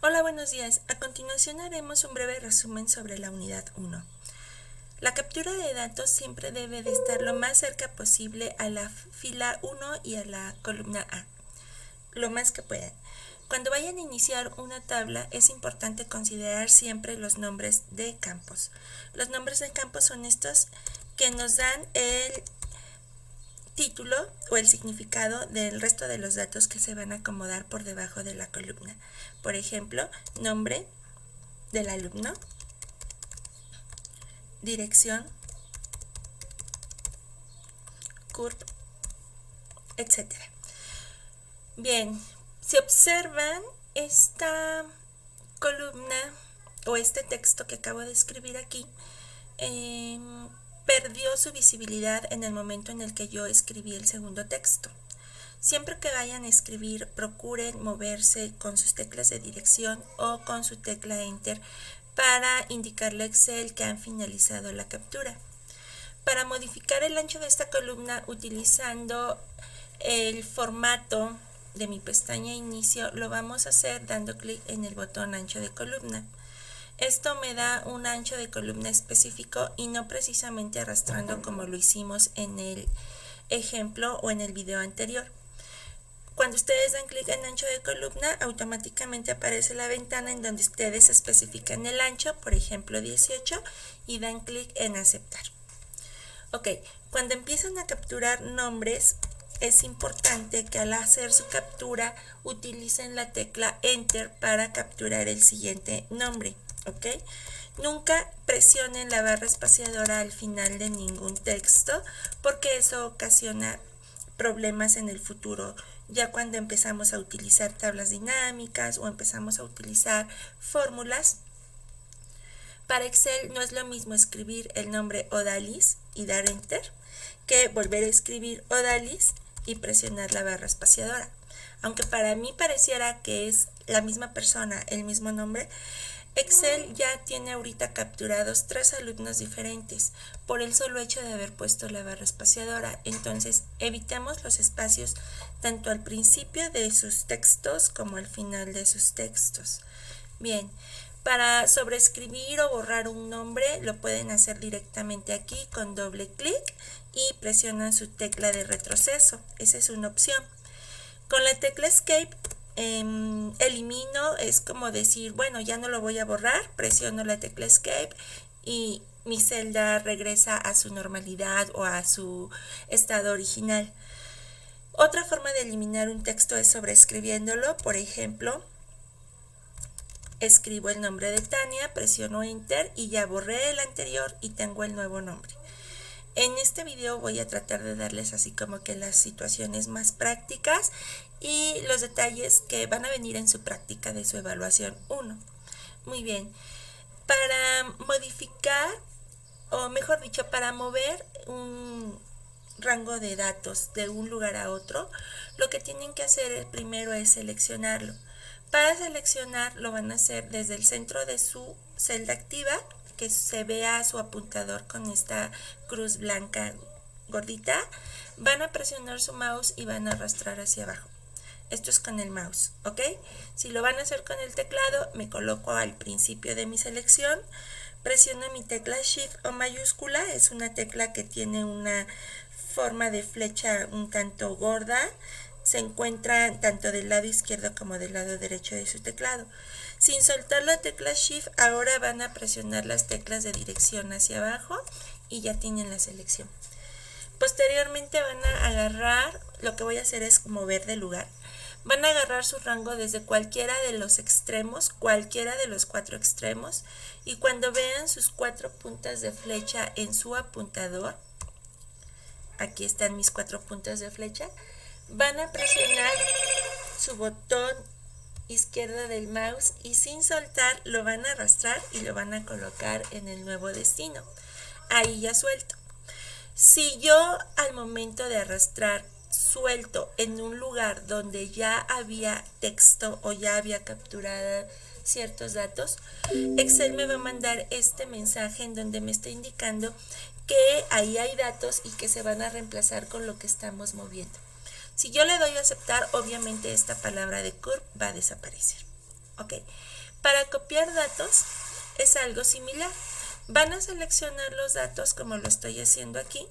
Hola, buenos días. A continuación haremos un breve resumen sobre la unidad 1. La captura de datos siempre debe de estar lo más cerca posible a la fila 1 y a la columna A, lo más que puedan. Cuando vayan a iniciar una tabla es importante considerar siempre los nombres de campos. Los nombres de campos son estos que nos dan el título o el significado del resto de los datos que se van a acomodar por debajo de la columna. Por ejemplo, nombre del alumno, dirección, CURP, etc. Bien, si observan esta columna o este texto que acabo de escribir aquí, perdió su visibilidad en el momento en el que yo escribí el segundo texto. Siempre que vayan a escribir, procuren moverse con sus teclas de dirección o con su tecla Enter para indicarle a Excel que han finalizado la captura. Para modificar el ancho de esta columna utilizando el formato de mi pestaña inicio, lo vamos a hacer dando clic en el botón ancho de columna. Esto me da un ancho de columna específico y no precisamente arrastrando como lo hicimos en el ejemplo o en el video anterior. Cuando ustedes dan clic en ancho de columna, automáticamente aparece la ventana en donde ustedes especifican el ancho, por ejemplo 18, y dan clic en aceptar. Ok, cuando empiezan a capturar nombres, es importante que al hacer su captura utilicen la tecla Enter para capturar el siguiente nombre. ¿Ok? Nunca presionen la barra espaciadora al final de ningún texto porque eso ocasiona problemas en el futuro, ya cuando empezamos a utilizar tablas dinámicas o empezamos a utilizar fórmulas. Para Excel no es lo mismo escribir el nombre Odalis y dar Enter que volver a escribir Odalis y presionar la barra espaciadora. Aunque para mí pareciera que es la misma persona, el mismo nombre, Excel ya tiene ahorita capturados 3 alumnos diferentes por el solo hecho de haber puesto la barra espaciadora. Entonces evitemos los espacios tanto al principio de sus textos como al final de sus textos. Bien, para sobreescribir o borrar un nombre lo pueden hacer directamente aquí con doble clic y presionan su tecla de retroceso. Esa es una opción. Con la tecla Escape elimino, es como decir, bueno, ya no lo voy a borrar, presiono la tecla Escape y mi celda regresa a su normalidad o a su estado original. Otra forma de eliminar un texto es sobreescribiéndolo. Por ejemplo, escribo el nombre de Tania, presiono Enter y ya borré el anterior y tengo el nuevo nombre. En este video voy a tratar de darles así como que las situaciones más prácticas y los detalles que van a venir en su práctica de su evaluación 1. Muy bien, para modificar, o mejor dicho, para mover un rango de datos de un lugar a otro, lo que tienen que hacer primero es seleccionarlo. Para seleccionar lo van a hacer desde el centro de su celda activa, que se vea su apuntador con esta cruz blanca gordita. Van a presionar su mouse y van a arrastrar hacia abajo. Esto es con el mouse, ¿ok? Si lo van a hacer con el teclado, me coloco al principio de mi selección, presiono mi tecla Shift o mayúscula, es una tecla que tiene una forma de flecha un tanto gorda, se encuentra tanto del lado izquierdo como del lado derecho de su teclado. Sin soltar la tecla Shift, ahora van a presionar las teclas de dirección hacia abajo y ya tienen la selección. Posteriormente van a agarrar, lo que voy a hacer es mover de lugar. Van a agarrar su rango desde cualquiera de los extremos, cualquiera de los 4 extremos, y cuando vean sus 4 puntas de flecha en su apuntador, aquí están mis 4 puntas de flecha, van a presionar su botón izquierda del mouse y sin soltar lo van a arrastrar y lo van a colocar en el nuevo destino. Ahí ya suelto. Si yo al momento de arrastrar suelto en un lugar donde ya había texto o ya había capturado ciertos datos, Excel me va a mandar este mensaje en donde me está indicando que ahí hay datos y que se van a reemplazar con lo que estamos moviendo. Si yo le doy a aceptar, obviamente esta palabra de CURP va a desaparecer. Ok, para copiar datos es algo similar. Van a seleccionar los datos como lo estoy haciendo aquí.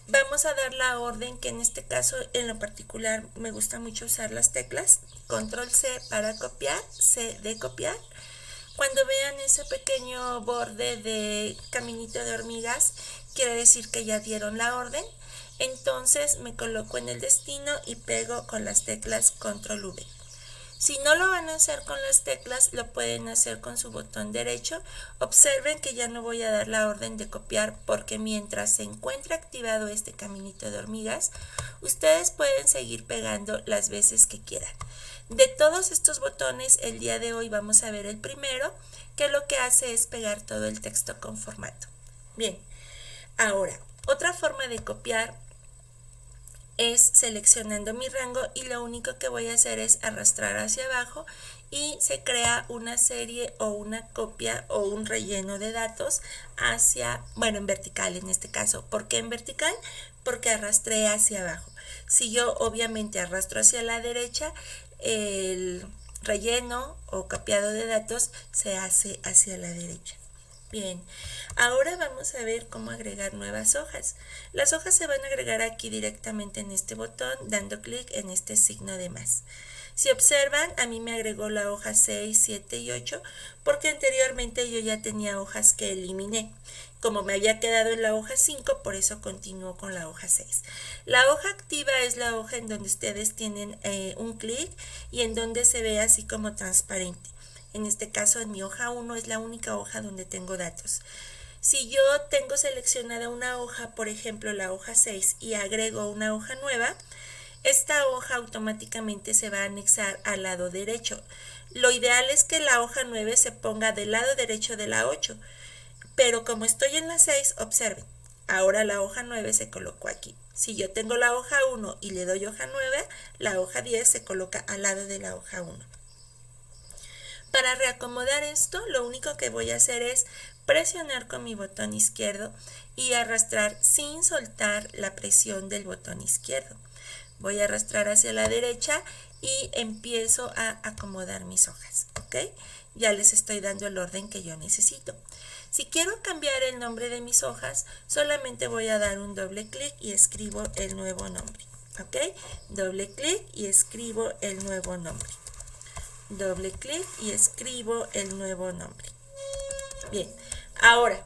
Vamos a dar la orden, que en este caso en lo particular me gusta mucho usar las teclas. Control C para copiar, C de copiar. Cuando vean ese pequeño borde de caminito de hormigas, quiere decir que ya dieron la orden. Entonces me coloco en el destino y pego con las teclas Control V. Si no lo van a hacer con las teclas, lo pueden hacer con su botón derecho. Observen que ya no voy a dar la orden de copiar, porque mientras se encuentre activado este caminito de hormigas, ustedes pueden seguir pegando las veces que quieran. De todos estos botones, el día de hoy vamos a ver el primero, que lo que hace es pegar todo el texto con formato. Bien, ahora, otra forma de copiar es seleccionando mi rango, y lo único que voy a hacer es arrastrar hacia abajo y se crea una serie o una copia o un relleno de datos hacia, bueno, en vertical en este caso. ¿Por qué en vertical? Porque arrastré hacia abajo. Si yo obviamente arrastro hacia la derecha, el relleno o copiado de datos se hace hacia la derecha. Bien, ahora vamos a ver cómo agregar nuevas hojas. Las hojas se van a agregar aquí directamente en este botón, dando clic en este signo de más. Si observan, a mí me agregó la hoja 6, 7 y 8, porque anteriormente yo ya tenía hojas que eliminé. Como me había quedado en la hoja 5, por eso continúo con la hoja 6. La hoja activa es la hoja en donde ustedes tienen un clic y en donde se ve así como transparente. En este caso, en mi hoja 1 es la única hoja donde tengo datos. Si yo tengo seleccionada una hoja, por ejemplo la hoja 6, y agrego una hoja nueva, esta hoja automáticamente se va a anexar al lado derecho. Lo ideal es que la hoja 9 se ponga del lado derecho de la 8, pero como estoy en la 6, observen, ahora la hoja 9 se colocó aquí. Si yo tengo la hoja 1 y le doy hoja 9, la hoja 10 se coloca al lado de la hoja 1. Para reacomodar esto, lo único que voy a hacer es presionar con mi botón izquierdo y arrastrar sin soltar la presión del botón izquierdo. Voy a arrastrar hacia la derecha y empiezo a acomodar mis hojas, ¿ok? Ya les estoy dando el orden que yo necesito. Si quiero cambiar el nombre de mis hojas, solamente voy a dar un doble clic y escribo el nuevo nombre, ¿ok? Doble clic y escribo el nuevo nombre. Doble clic y escribo el nuevo nombre. Bien, ahora,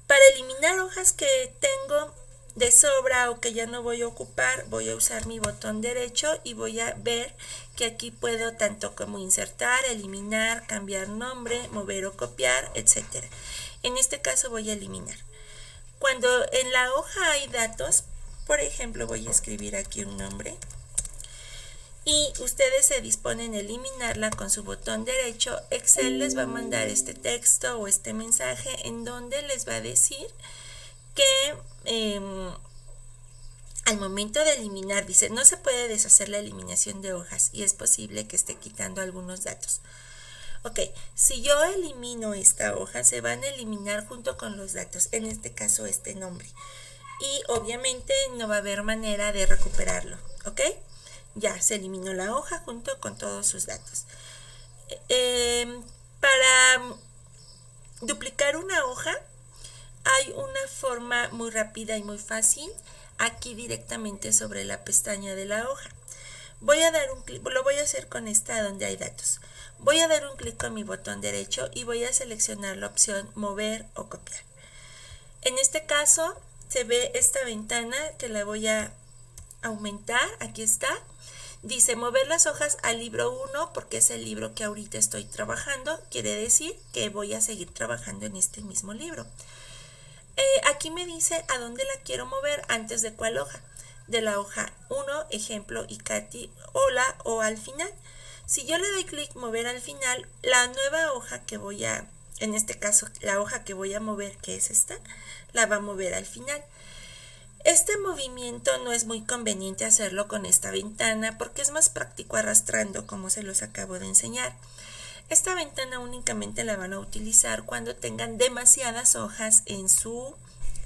para eliminar hojas que tengo de sobra o que ya no voy a ocupar, voy a usar mi botón derecho y voy a ver que aquí puedo tanto como insertar, eliminar, cambiar nombre, mover o copiar, etc. En este caso voy a eliminar. Cuando en la hoja hay datos, por ejemplo, voy a escribir aquí un nombre, y ustedes se disponen a eliminarla con su botón derecho, Excel les va a mandar este texto o este mensaje en donde les va a decir que al momento de eliminar, dice, no se puede deshacer la eliminación de hojas y es posible que esté quitando algunos datos. Ok, si yo elimino esta hoja, se van a eliminar junto con los datos, en este caso este nombre. Y obviamente no va a haber manera de recuperarlo, ¿ok? Ya se eliminó la hoja junto con todos sus datos. Para duplicar una hoja hay una forma muy rápida y muy fácil, aquí directamente sobre la pestaña de la hoja. Voy a dar un clic, lo voy a hacer con esta donde hay datos. Voy a dar un clic con mi botón derecho y voy a seleccionar la opción mover o copiar. En este caso se ve esta ventana que la voy a aumentar, aquí está. Dice mover las hojas al libro 1 porque es el libro que ahorita estoy trabajando. Quiere decir que voy a seguir trabajando en este mismo libro. Aquí me dice a dónde la quiero mover, antes de cuál hoja. De la hoja 1, ejemplo, y Katy, hola, o al final. Si yo le doy clic mover al final, la nueva hoja que voy a, en este caso la hoja que voy a mover, que es esta, la va a mover al final. Este movimiento no es muy conveniente hacerlo con esta ventana porque es más práctico arrastrando, como se los acabo de enseñar. Esta ventana únicamente la van a utilizar cuando tengan demasiadas hojas en su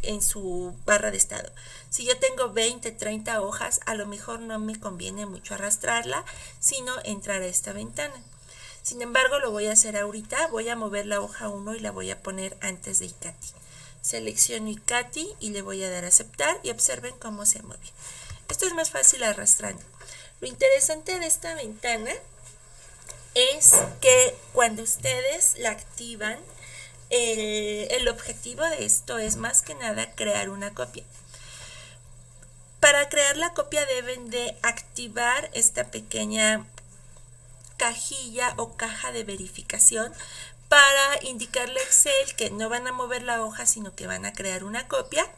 en su barra de estado. Si yo tengo 20, 30 hojas, a lo mejor no me conviene mucho arrastrarla, sino entrar a esta ventana. Sin embargo, lo voy a hacer ahorita. Voy a mover la hoja 1 y la voy a poner antes de ICATI. Selecciono ICATI y le voy a dar a aceptar y observen cómo se mueve. Esto es más fácil arrastrando. Lo interesante de esta ventana es que cuando ustedes la activan, el objetivo de esto es más que nada crear una copia. Para crear la copia deben de activar esta pequeña cajilla o caja de verificación para indicarle a Excel que no van a mover la hoja, sino que van a crear una copia,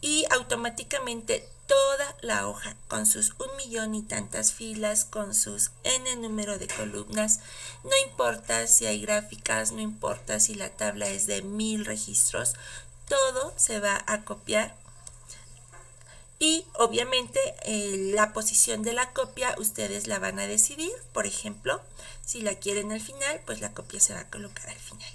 y automáticamente toda la hoja con sus 1.000.000 y tantas filas, con sus n número de columnas, no importa si hay gráficas, no importa si la tabla es de 1000 registros, todo se va a copiar. Y obviamente la posición de la copia ustedes la van a decidir. Por ejemplo, si la quieren al final, pues la copia se va a colocar al final.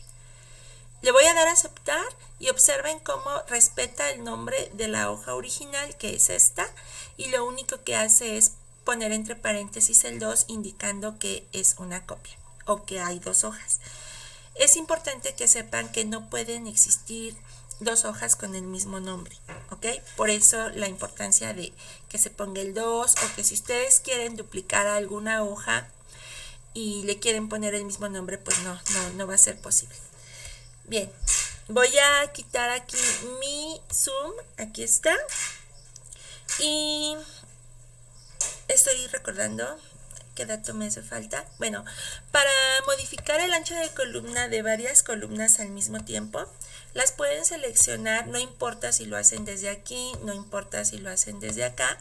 Le voy a dar a aceptar y observen cómo respeta el nombre de la hoja original, que es esta, y lo único que hace es poner entre paréntesis el 2, indicando que es una copia o que hay dos hojas. Es importante que sepan que no pueden existir dos hojas con el mismo nombre, ¿ok? Por eso la importancia de que se ponga el 2, o que si ustedes quieren duplicar alguna hoja y le quieren poner el mismo nombre, pues no va a ser posible. Bien, voy a quitar aquí mi zoom, aquí está, y estoy recordando qué dato me hace falta. Bueno, para modificar el ancho de columna de varias columnas al mismo tiempo, las pueden seleccionar, no importa si lo hacen desde aquí, no importa si lo hacen desde acá,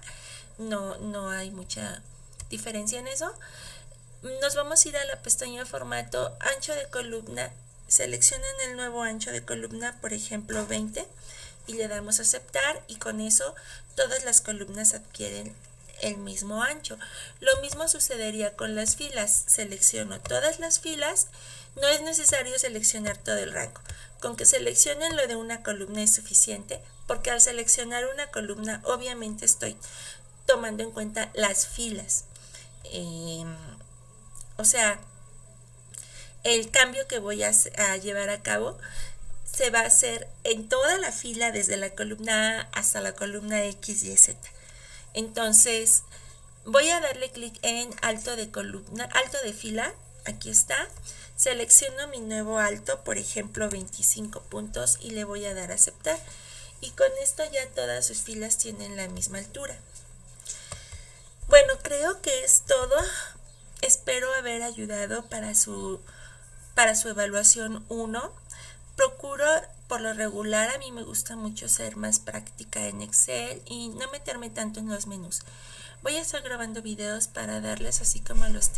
no hay mucha diferencia en eso. Nos vamos a ir a la pestaña de formato, ancho de columna, seleccionan el nuevo ancho de columna, por ejemplo 20, y le damos a aceptar, y con eso todas las columnas adquieren el mismo ancho. Lo mismo sucedería con las filas. Selecciono todas las filas, no es necesario seleccionar todo el rango. Con que seleccionen lo de una columna es suficiente, porque al seleccionar una columna obviamente estoy tomando en cuenta las filas. O sea, el cambio que voy a llevar a cabo se va a hacer en toda la fila, desde la columna A hasta la columna X, Y, Z. Entonces voy a darle clic en alto de columna, alto de fila, aquí está, selecciono mi nuevo alto, por ejemplo 25 puntos, y le voy a dar a aceptar, y con esto ya todas sus filas tienen la misma altura. Bueno, creo que es todo. Espero haber ayudado para su evaluación 1. Procuro, por lo regular, a mí me gusta mucho ser más práctica en Excel y no meterme tanto en los menús. Voy a estar grabando videos para darles así como los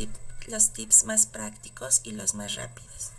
tips más prácticos y los más rápidos.